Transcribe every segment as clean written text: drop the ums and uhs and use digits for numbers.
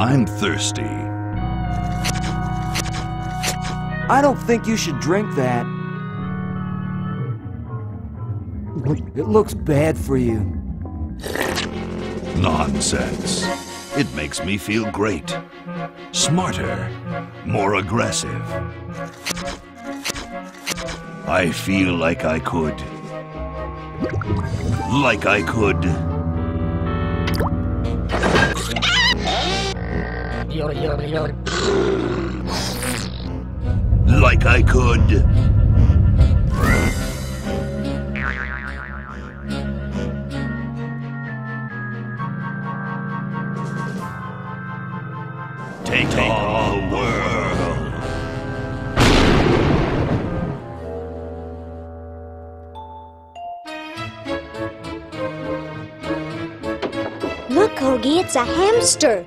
I'm thirsty. I don't think you should drink that. It looks bad for you. Nonsense. It makes me feel great. Smarter, more aggressive. I feel like I could. Like I could. Like I could. Take all the world. Look, Hoagie, it's a hamster.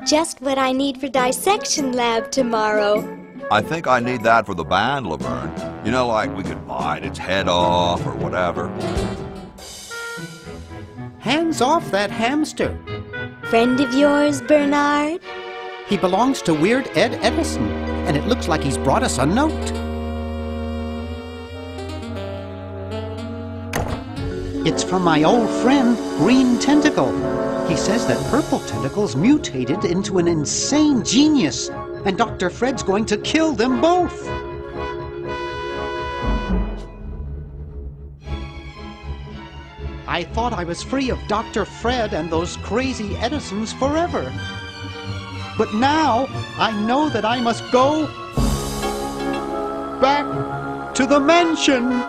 Just what I need for dissection lab tomorrow. I think I need that for the band, Laverne. You know, like we could bite its head off or whatever. Hands off that hamster. Friend of yours, Bernard? He belongs to Weird Ed Edison, and it looks like he's brought us a note. It's from my old friend, Green Tentacle. He says that Purple Tentacle's mutated into an insane genius, and Dr. Fred's going to kill them both. I thought I was free of Dr. Fred and those crazy Edisons forever. But now, I know that I must go back to the mansion.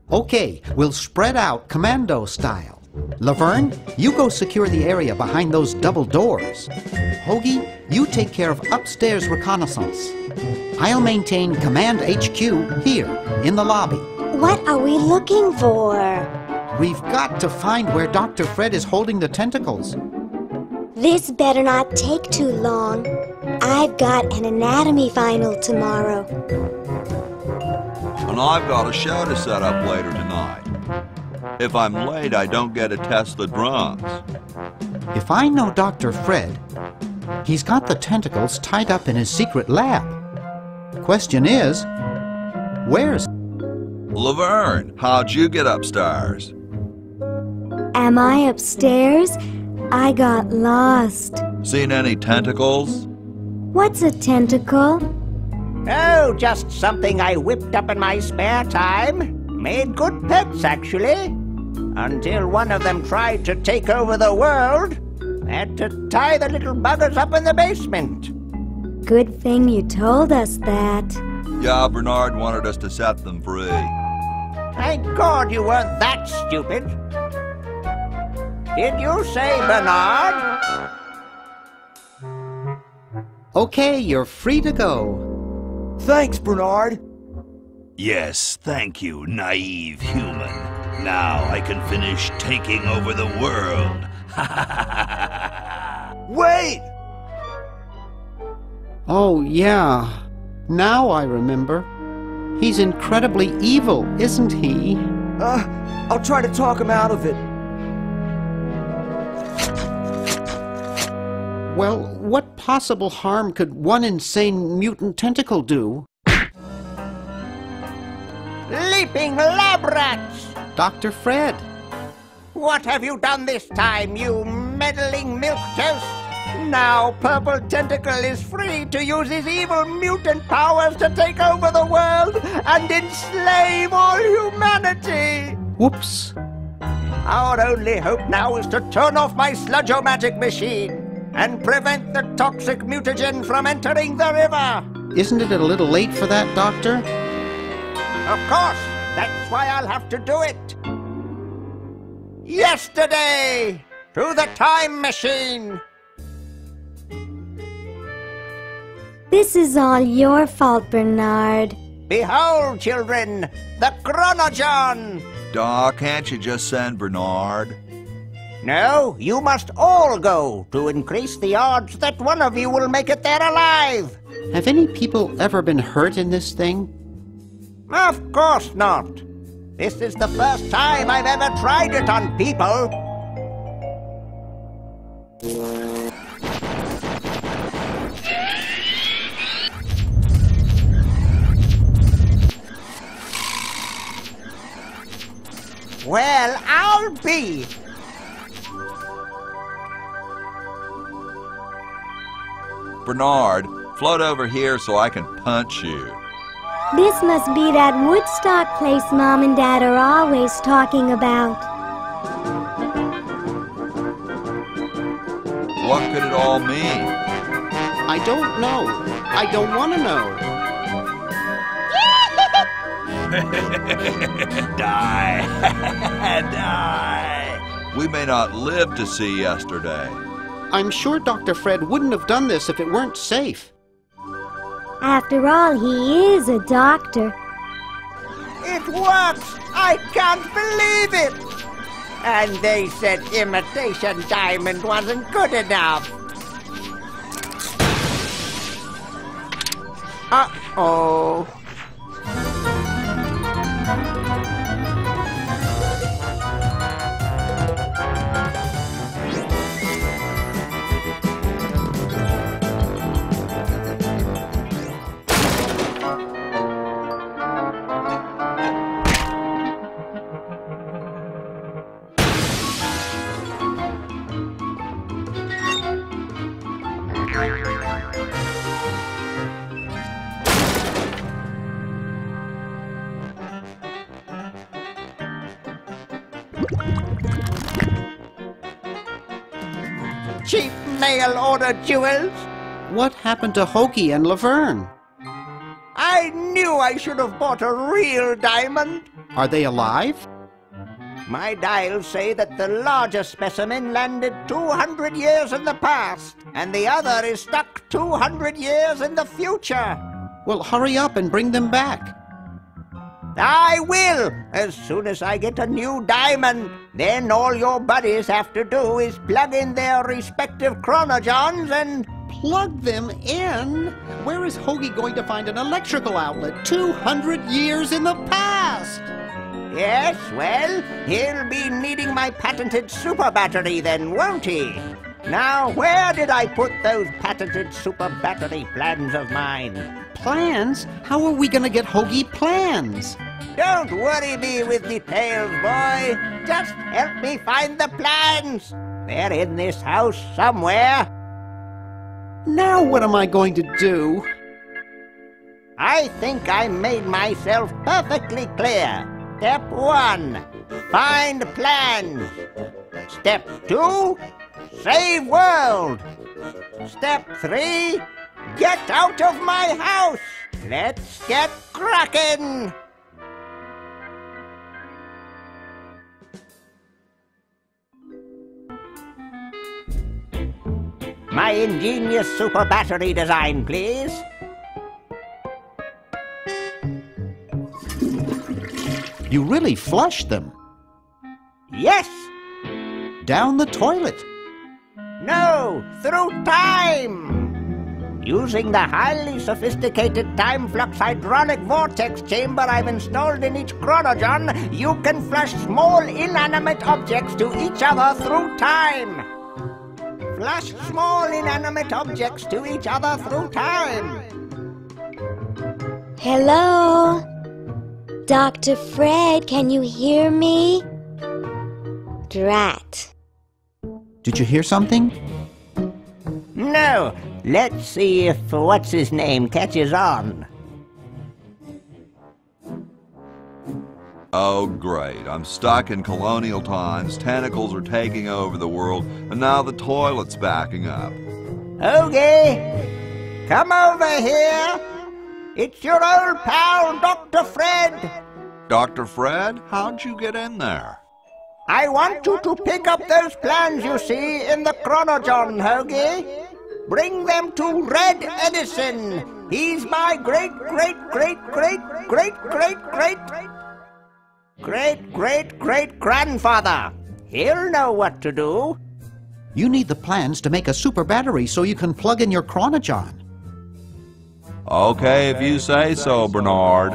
Okay, we'll spread out commando style. Laverne, you go secure the area behind those double doors. Hoagie, you take care of upstairs reconnaissance. I'll maintain Command HQ here, in the lobby. What are we looking for? We've got to find where Dr. Fred is holding the tentacles. This better not take too long. I've got an anatomy final tomorrow. And I've got a show to set up later tonight. If I'm late, I don't get to test the drums. If I know Dr. Fred, he's got the tentacles tied up in his secret lab. Question is, where's... Laverne, how'd you get upstairs? Am I upstairs? I got lost. Seen any tentacles? What's a tentacle? Oh, just something I whipped up in my spare time. Made good pets, actually. Until one of them tried to take over the world. Had to tie the little buggers up in the basement. Good thing you told us that. Yeah, Bernard wanted us to set them free. Thank God you weren't that stupid. Did you say Bernard? Okay, you're free to go. Thanks, Bernard. Yes, thank you, naive human. Now I can finish taking over the world. Wait! Oh, yeah. Now I remember. He's incredibly evil, isn't he? I'll try to talk him out of it. Well, what possible harm could one insane mutant tentacle do? Leaping lab rats! Dr. Fred. What have you done this time, you meddling milquetoast? Now Purple Tentacle is free to use his evil mutant powers to take over the world and enslave all humanity! Whoops. Our only hope now is to turn off my sludge-o-magic machine and prevent the toxic mutagen from entering the river. Isn't it a little late for that, Doctor? Of course, that's why I'll have to do it. Yesterday, to the time machine. This is all your fault, Bernard. Behold, children, the Chronogon. Doc, can't you just send Bernard? No, you must all go to increase the odds that one of you will make it there alive. Have any people ever been hurt in this thing? Of course not. This is the first time I've ever tried it on people. Well, I'll be. Bernard, float over here so I can punch you. This must be that Woodstock place Mom and Dad are always talking about. What could it all mean? I don't know. I don't want to know. Die! Die! We may not live to see yesterday. I'm sure Dr. Fred wouldn't have done this if it weren't safe. After all, he is a doctor. It works! I can't believe it! And they said imitation diamond wasn't good enough. Uh-oh. Cheap mail-order jewels. What happened to Hoagie and Laverne? I knew I should have bought a real diamond. Are they alive? My dials say that the larger specimen landed 200 years in the past, and the other is stuck 200 years in the future. Well, hurry up and bring them back. I will, as soon as I get a new diamond. Then all your buddies have to do is plug in their respective chronogons and... Plug them in? Where is Hoagie going to find an electrical outlet 200 years in the past? Yes, well, he'll be needing my patented super battery then, won't he? Now, where did I put those patented super battery plans of mine? Plans? How are we going to get Hoagie plans? Don't worry me with details, boy. Just help me find the plans. They're in this house somewhere. Now what am I going to do? I think I made myself perfectly clear. Step 1, find plans. Step 2, save world. Step 3, Get out of my house! Let's get cracking! My ingenious super battery design, please. You really flushed them. Yes! Down the toilet. No, through time! Using the highly sophisticated time flux hydronic vortex chamber I've installed in each chronogon, you can flush small inanimate objects to each other through time. Flush small inanimate objects to each other through time. Hello? Dr. Fred, can you hear me? Drat. Did you hear something? No, let's see if what's-his-name catches on. Oh, great. I'm stuck in colonial times, tentacles are taking over the world, and now the toilet's backing up. Hoagie, come over here. It's your old pal, Dr. Fred. Dr. Fred, how'd you get in there? I want you to pick up those plans you see in the chronogon, Hoagie. Bring them to Red Edison. He's my great-great-great-great-great-great-great-great-grandfather. He'll know what to do. You need the plans to make a super battery so you can plug in your chronogon. Okay, if you say so, Bernard.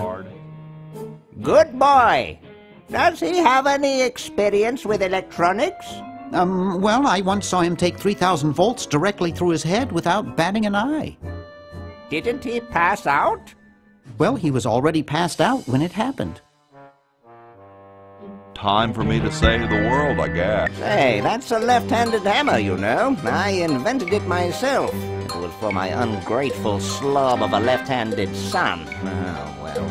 Good boy. Does he have any experience with electronics? Well, I once saw him take 3,000 volts directly through his head without batting an eye. Didn't he pass out? Well, he was already passed out when it happened. Time for me to save the world, I guess. Hey, that's a left-handed hammer, you know. I invented it myself. It was for my ungrateful slob of a left-handed son. Oh, well.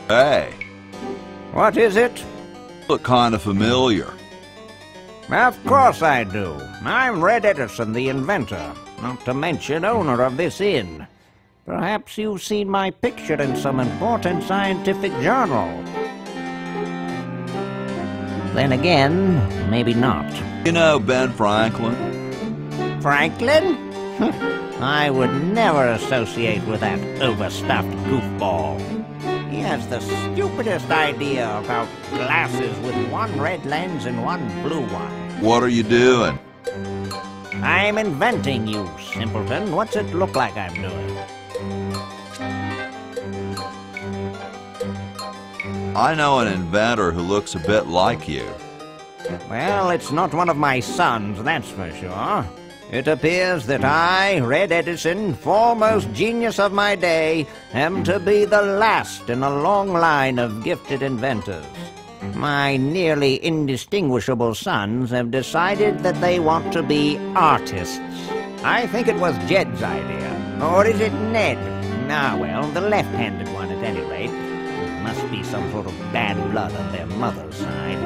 Hey, What is it? look kind of familiar. Of course I do. I'm Red Edison, the inventor, not to mention owner of this inn. Perhaps you've seen my picture in some important scientific journal. Then again, maybe not. You know Ben Franklin? Franklin? I would never associate with that overstuffed goofball. He has the stupidest idea about glasses with one red lens and one blue one. What are you doing? I'm inventing, you simpleton. What's it look like I'm doing? I know an inventor who looks a bit like you. Well, it's not one of my sons, that's for sure. It appears that I, Red Edison, foremost genius of my day, am to be the last in a long line of gifted inventors. My nearly indistinguishable sons have decided that they want to be artists. I think it was Jed's idea. Or is it Ned? Ah, well, the left-handed one at any rate. It must be some sort of bad blood on their mother's side.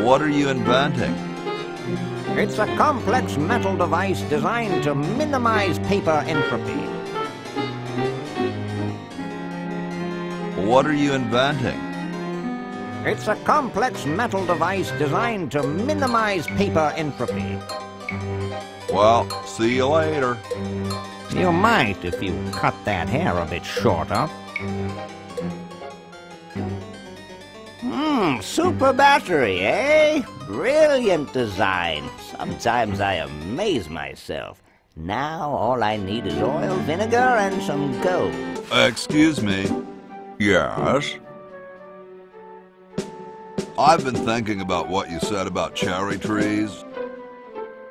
What are you inventing? It's a complex metal device designed to minimize paper entropy. What are you inventing? It's a complex metal device designed to minimize paper entropy. Well, see you later. You might if you cut that hair a bit shorter. Super battery, eh? Brilliant design. Sometimes I amaze myself. Now all I need is oil, vinegar, and some gold. Excuse me. Yes? I've been thinking about what you said about cherry trees.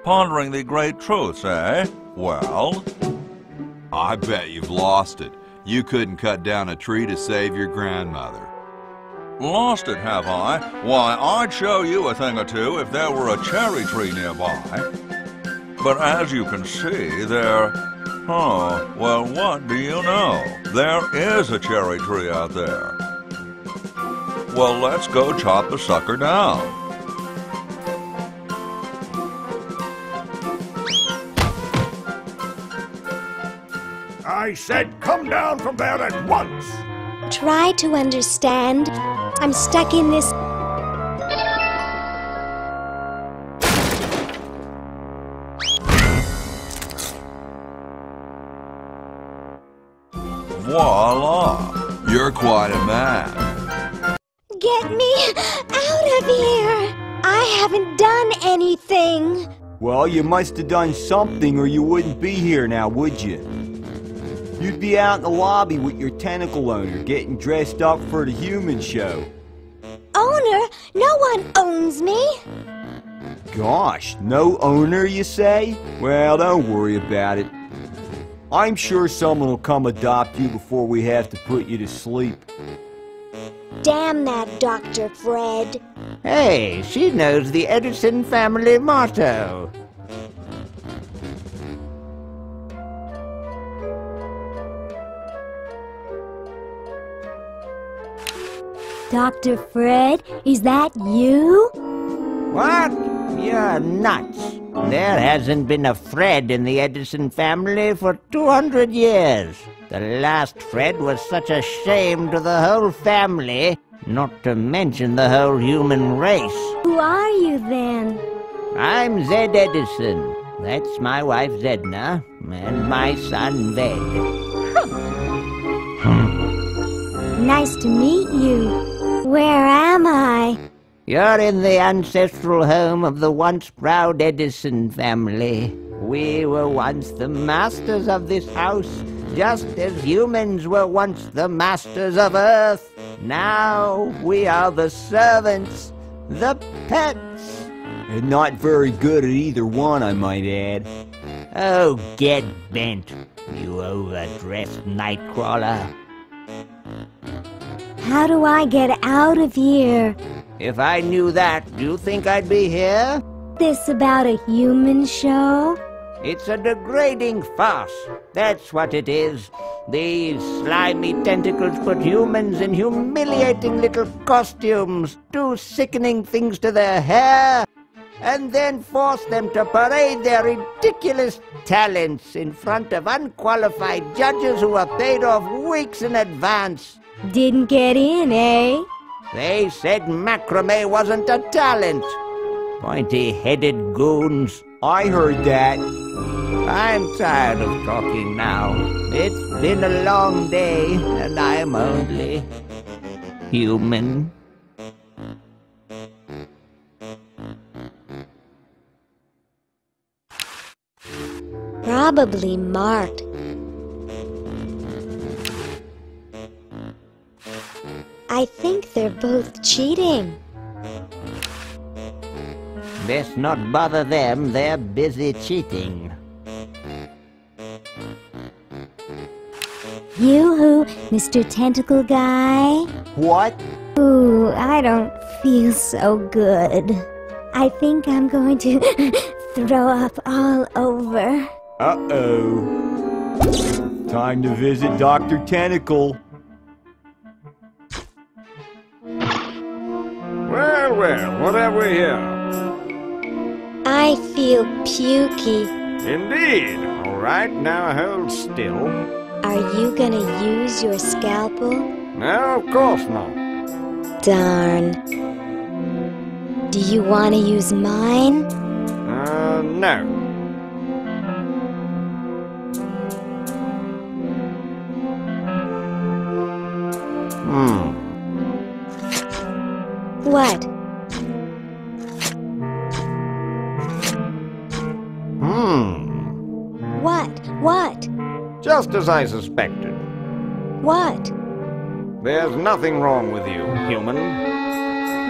Pondering the great truths, eh? Well? I bet you've lost it. You couldn't cut down a tree to save your grandmother. Lost it, have I? Why, I'd show you a thing or two if there were a cherry tree nearby. But as you can see, there... Oh, well, what do you know? There is a cherry tree out there. Well, let's go chop the sucker down. I said come down from there at once! Try to understand. I'm stuck in this. Voila! You're quite a man. Get me out of here! I haven't done anything. Well, you must have done something or you wouldn't be here now, would you? You'd be out in the lobby with your tentacle owner getting dressed up for the human show. Owner? No one owns me. Gosh, no owner, you say? Well, don't worry about it. I'm sure someone will come adopt you before we have to put you to sleep. Damn that Dr. Fred. Hey, she knows the Edison family motto. Dr. Fred, is that you? What? You're nuts. There hasn't been a Fred in the Edison family for 200 years. The last Fred was such a shame to the whole family, not to mention the whole human race. Who are you then? I'm Zed Edison. That's my wife Zedna, and my son Ved. Nice to meet you. Where am I? You're in the ancestral home of the once proud Edison family. We were once the masters of this house, just as humans were once the masters of Earth. Now we are the servants, the pets. And not very good at either one, I might add. Oh, get bent, you overdressed nightcrawler. How do I get out of here? If I knew that, do you think I'd be here? This about a human show? It's a degrading farce. That's what it is. These slimy tentacles put humans in humiliating little costumes, do sickening things to their hair, and then force them to parade their ridiculous talents in front of unqualified judges who are paid off weeks in advance. Didn't get in, eh? They said macrame wasn't a talent. Pointy-headed goons. I heard that. I'm tired of talking now. It's been a long day, and I'm only human. Probably marked. I think they're both cheating. Best not bother them, they're busy cheating. Yoo-hoo, Mr. Tentacle Guy. What? Ooh, I don't feel so good. I think I'm going to throw up all over. Uh-oh. Time to visit Dr. Tentacle. Well, well, what have we here? I feel pukey. Indeed. All right, now hold still. Are you gonna use your scalpel? No, of course not. Darn. Do you want to use mine? No. What? What? Just as I suspected. What? There's nothing wrong with you, human.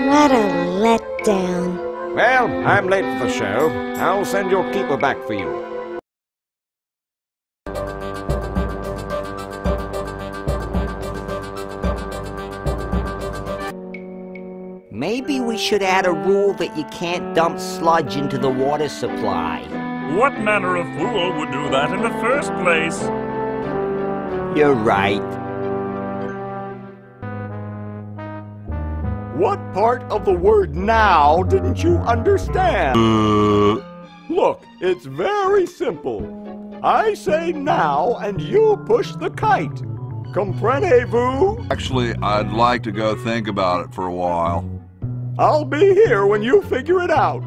What a letdown. Well, I'm late for the show. I'll send your keeper back for you. Maybe we should add a rule that you can't dump sludge into the water supply. What manner of fool would do that in the first place? You're right. What part of the word now didn't you understand? Look, it's very simple. I say now, and you push the kite. Comprenez-vous? Actually, I'd like to go think about it for a while. I'll be here when you figure it out.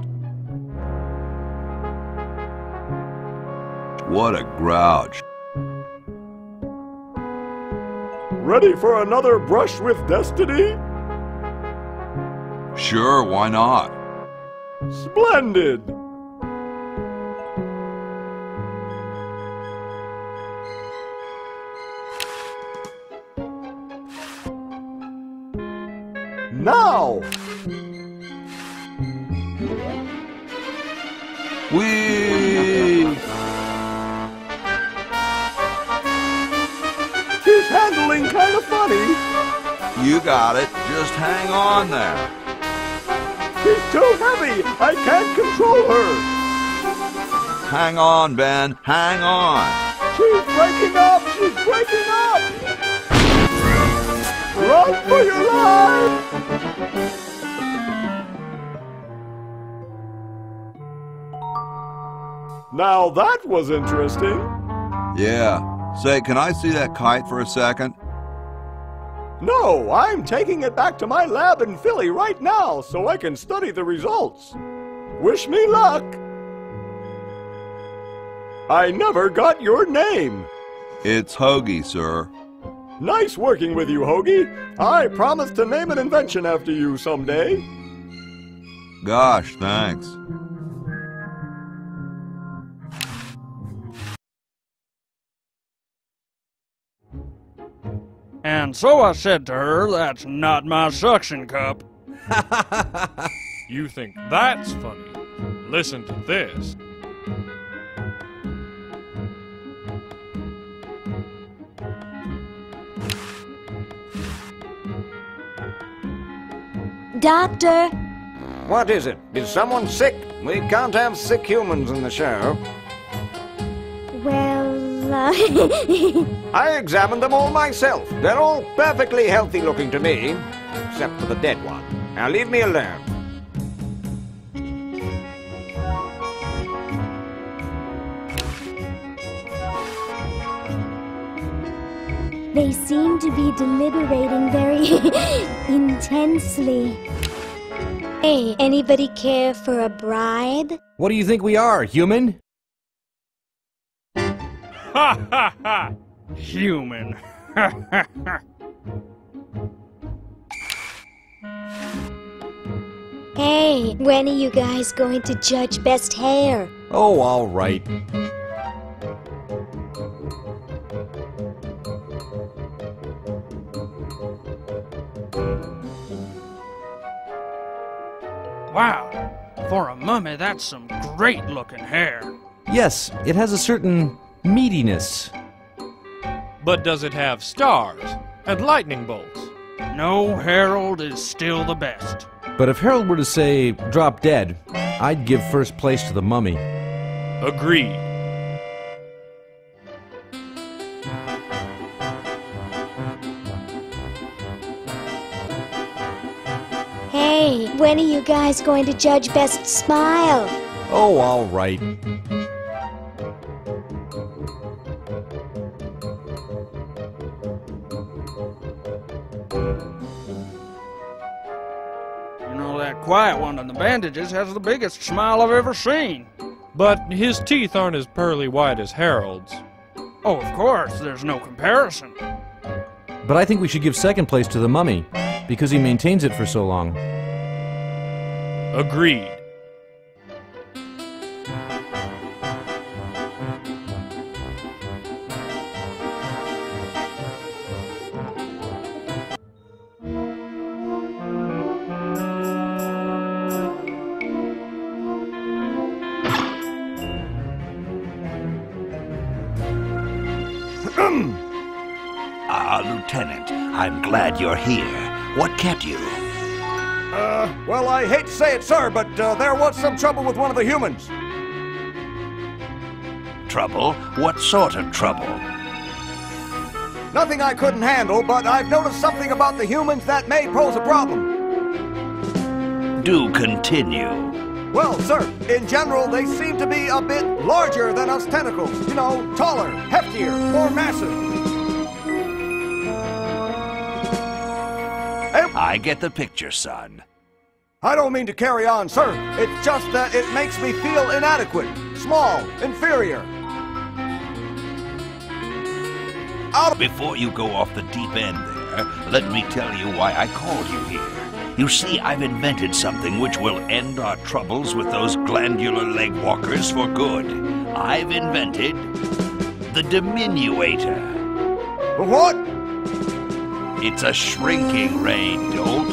What a grouch. Ready for another brush with destiny? Sure, why not? Splendid! Now! Whee! She's handling kind of funny. You got it. Just hang on there. She's too heavy. I can't control her. Hang on, Ben. Hang on. She's breaking up. She's breaking up. Run for your life. Now that was interesting. Yeah. Say, can I see that kite for a second? No, I'm taking it back to my lab in Philly right now so I can study the results. Wish me luck. I never got your name. It's Hoagie, sir. Nice working with you, Hoagie. I promise to name an invention after you someday. Gosh, thanks. And so I said to her, that's not my suction cup. You think that's funny? Listen to this. Doctor, What is it? Is someone sick? We can't have sick humans in the show. well, I examined them all myself. They're all perfectly healthy looking to me, except for the dead one. Now leave me alone. they seem to be deliberating very intensely. Hey, anybody care for a bribe? What do you think we are, human? Ha ha ha! Human. Hey, when are you guys going to judge best hair? Oh, all right. Wow, for a mummy, that's some great-looking hair. Yes, it has a certain meatiness. But does it have stars and lightning bolts? No, Harold is still the best. But if Harold were to say, drop dead, I'd give first place to the mummy. Agreed. Hey, when are you guys going to judge best smile? Oh, all right. You know, that quiet one in the bandages has the biggest smile I've ever seen. But his teeth aren't as pearly white as Harold's. Oh, of course, there's no comparison. But I think we should give second place to the mummy, because he maintains it for so long. Agreed. Lieutenant, I'm glad you're here. What kept you? Well, I hate to say it, sir, but there was some trouble with one of the humans. Trouble? What sort of trouble? Nothing I couldn't handle, but I've noticed something about the humans that may pose a problem. Do continue. Well, sir, in general, they seem to be a bit larger than us tentacles. You know, taller, heftier, more massive. I get the picture, son. I don't mean to carry on, sir. It's just that it makes me feel inadequate, small, inferior. Before you go off the deep end there, let me tell you why I called you here. You see, I've invented something which will end our troubles with those glandular leg walkers for good. I've invented the diminuator. What? It's a shrinking ray, dolt.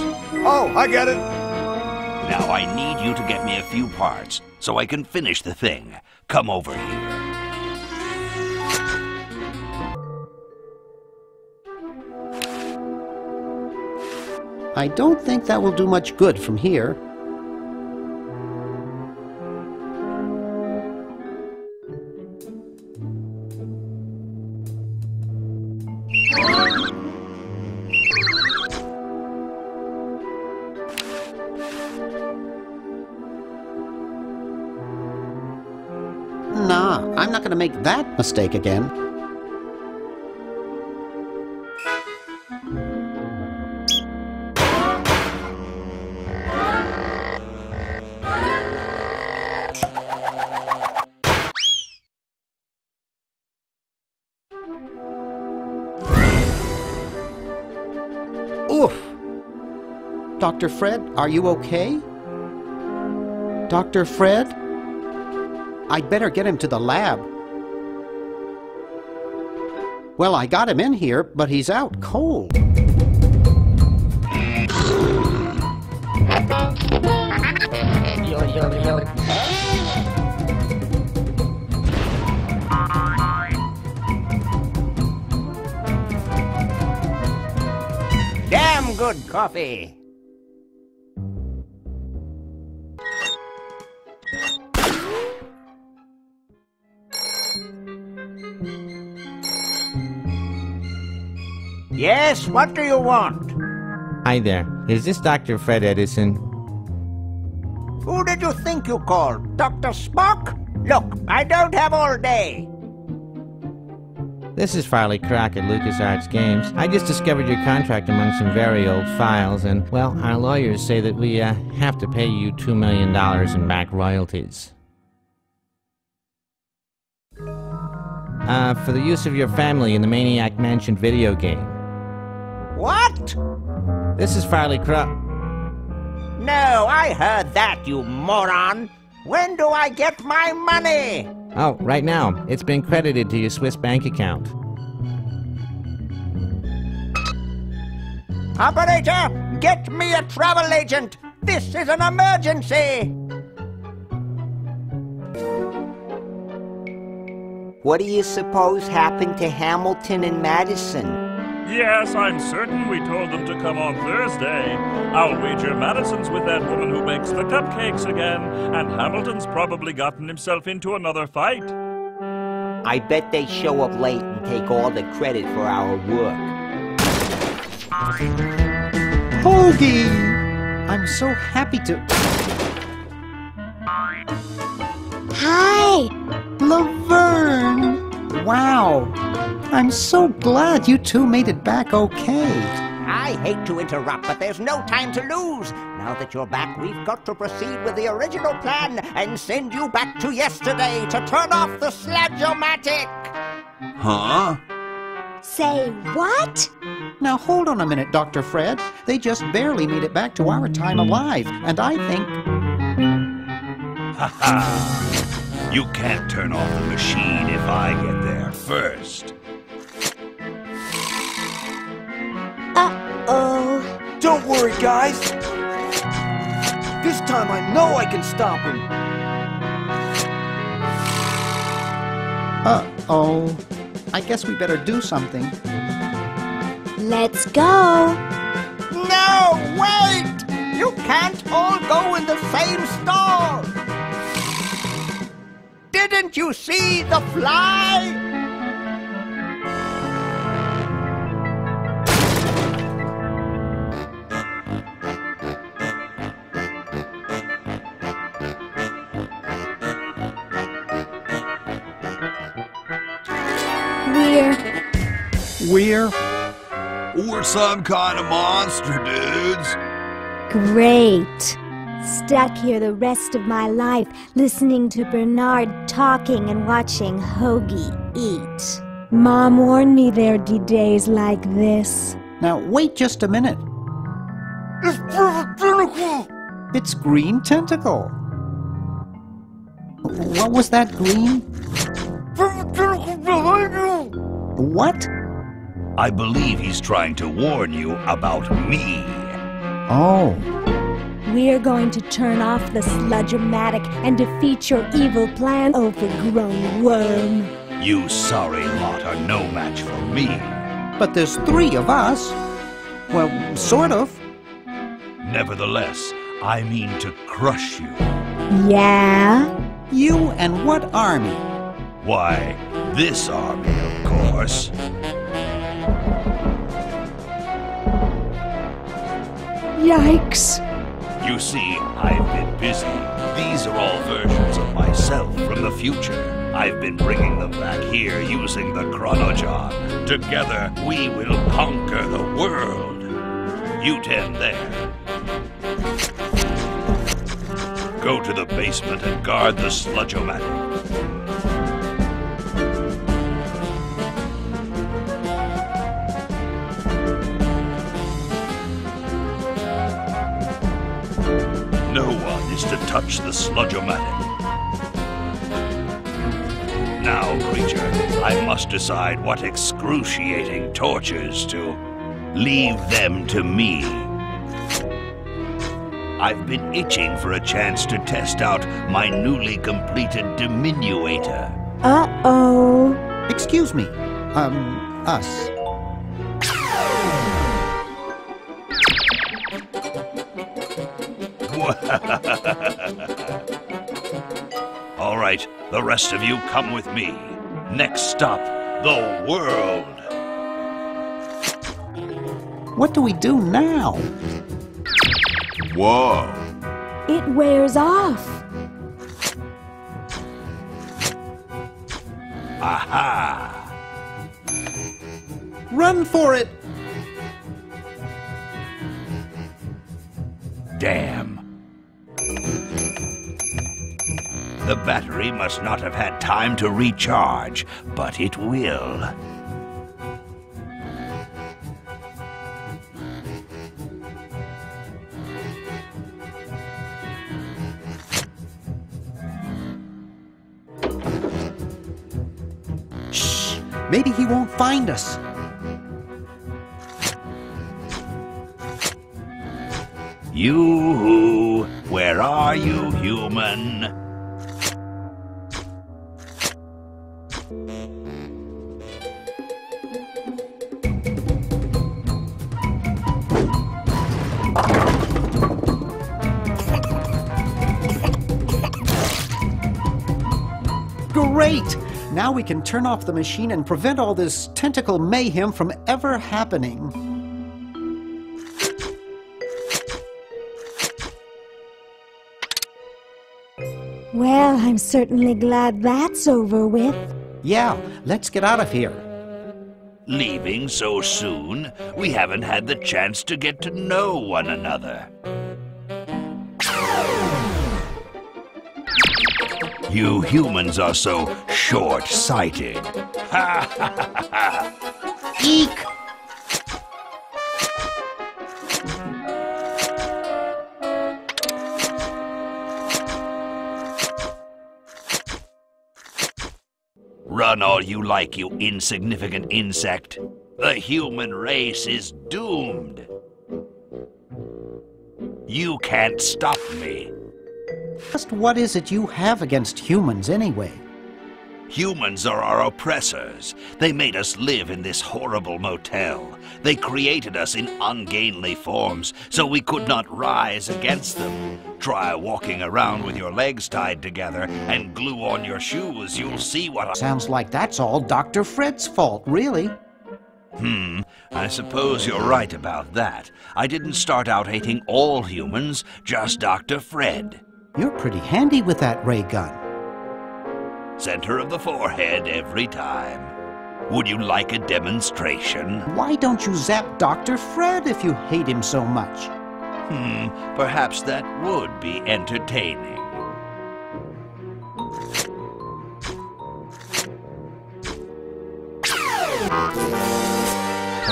Oh, I get it. Now I need you to get me a few parts so I can finish the thing. Come over here. I don't think that will do much good from here. Nah, I'm not going to make that mistake again. Oof! Dr. Fred, are you okay? Dr. Fred? I'd better get him to the lab. Well, I got him in here, but he's out cold. Damn good coffee. Yes, what do you want? Hi there. Is this Dr. Fred Edison? Who did you think you called? Dr. Spock? Look, I don't have all day. This is Farley Crock at LucasArts Games. I just discovered your contract among some very old files, and, well, our lawyers say that we have to pay you $2 million in back royalties. For the use of your family in the Maniac Mansion video game. What? This is Farley Crock. No, I heard that, you moron. When do I get my money? Oh, right now. It's been credited to your Swiss bank account. Operator, get me a travel agent. This is an emergency. What do you suppose happened to Hamilton and Madison? Yes, I'm certain we told them to come on Thursday. I'll wager Madison's with that woman who bakes the cupcakes again, and Hamilton's probably gotten himself into another fight. I bet they show up late and take all the credit for our work. Hoagie! I'm so happy to... Hi! Laverne! Wow! I'm so glad you two made it back okay. I hate to interrupt, but there's no time to lose. Now that you're back, we've got to proceed with the original plan and send you back to yesterday to turn off the Sludge-O-Matic. Huh? Say what? Now hold on a minute, Dr. Fred. They just barely made it back to our time alive, and I think... Ha ha! You can't turn off the machine if I get there first. Uh-oh. Don't worry, guys. This time I know I can stop him. Uh-oh. I guess we better do something. Let's go. No, wait! You can't all go in the same stall. Didn't you see the fly? We're some kind of monster, dudes. Great. Stuck here the rest of my life, listening to Bernard talking and watching Hoagie eat. Mom warned me there'd be days like this. Now, wait just a minute. It's Tentacle! It's Green Tentacle. What was that, Green? Tentacle behind you! What? I believe he's trying to warn you about me. Oh. We're going to turn off the sludge-o-matic and defeat your evil plan, overgrown worm. You sorry lot are no match for me. But there's 3 of us. Well, sort of. Nevertheless, I mean to crush you. Yeah? You and what army? Why, this army, of course. Yikes. You see, I've been busy. These are all versions of myself from the future. I've been bringing them back here using the Chronojon. Together, we will conquer the world. You 10 there. Go to the basement and guard the sludge-o-matic. No one is to touch the sludge-o-matic. Now, creature, I must decide what excruciating tortures to leave them to me. I've been itching for a chance to test out my newly completed diminuator. Uh-oh. Excuse me. Us. All right, the rest of you come with me. Next stop, the world. What do we do now? Whoa. It wears off. Aha! Run for it! Damn. The battery must not have had time to recharge, but it will. Shh! Maybe he won't find us. You, where are you, human? Great! Now we can turn off the machine and prevent all this tentacle mayhem from ever happening. Well, I'm certainly glad that's over with. Yeah, let's get out of here. Leaving so soon? We haven't had the chance to get to know one another. You humans are so short-sighted. Ha ha ha ha! Eek! Run all you like, you insignificant insect. The human race is doomed. You can't stop me. Just what is it you have against humans, anyway? Humans are our oppressors. They made us live in this horrible motel. They created us in ungainly forms, so we could not rise against them. Try walking around with your legs tied together and glue on your shoes. You'll see what Sounds like that's all Dr. Fred's fault, really. I suppose you're right about that. I didn't start out hating all humans, just Dr. Fred. You're pretty handy with that ray gun. Center of the forehead every time. Would you like a demonstration? Why don't you zap Dr. Fred if you hate him so much? Perhaps that would be entertaining.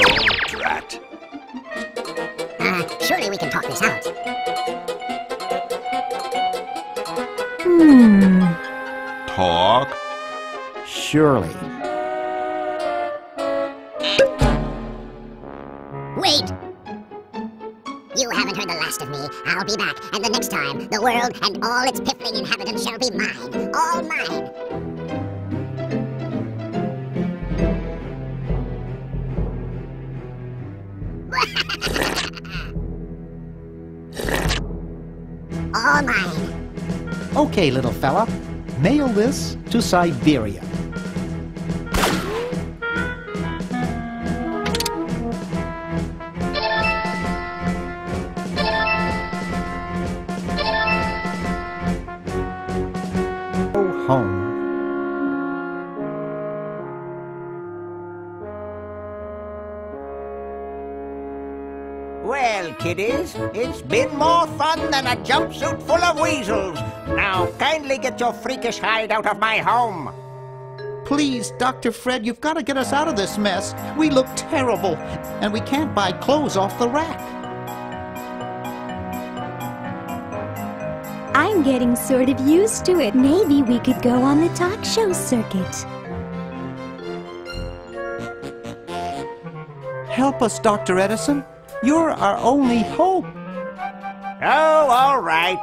Oh, drat. Surely we can talk this out. Talk? Surely. Wait! You haven't heard the last of me. I'll be back, and the next time, the world and all its piffling inhabitants shall be mine. All mine. All mine. Okay, little fella. Mail this to Siberia. Go home. Well, kiddies, it's been more fun than a jumpsuit full of weasels. Now, kindly get your freakish hide out of my home. Please, Dr. Fred, you've got to get us out of this mess. We look terrible, and we can't buy clothes off the rack. I'm getting sort of used to it. Maybe we could go on the talk show circuit. Help us, Dr. Edison. You're our only hope. Oh, all right.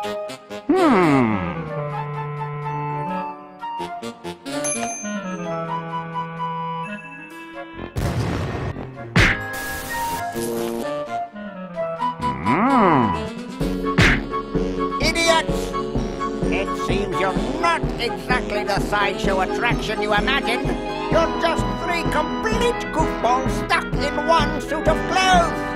Idiots! It seems you're not exactly the sideshow attraction you imagined. You're just three complete goofballs stuck in one suit of clothes.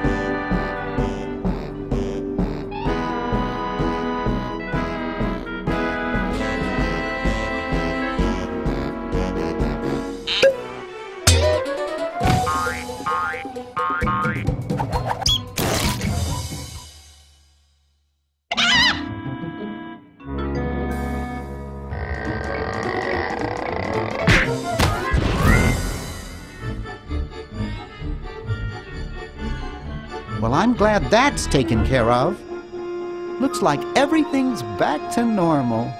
Well, I'm glad that's taken care of. Looks like everything's back to normal.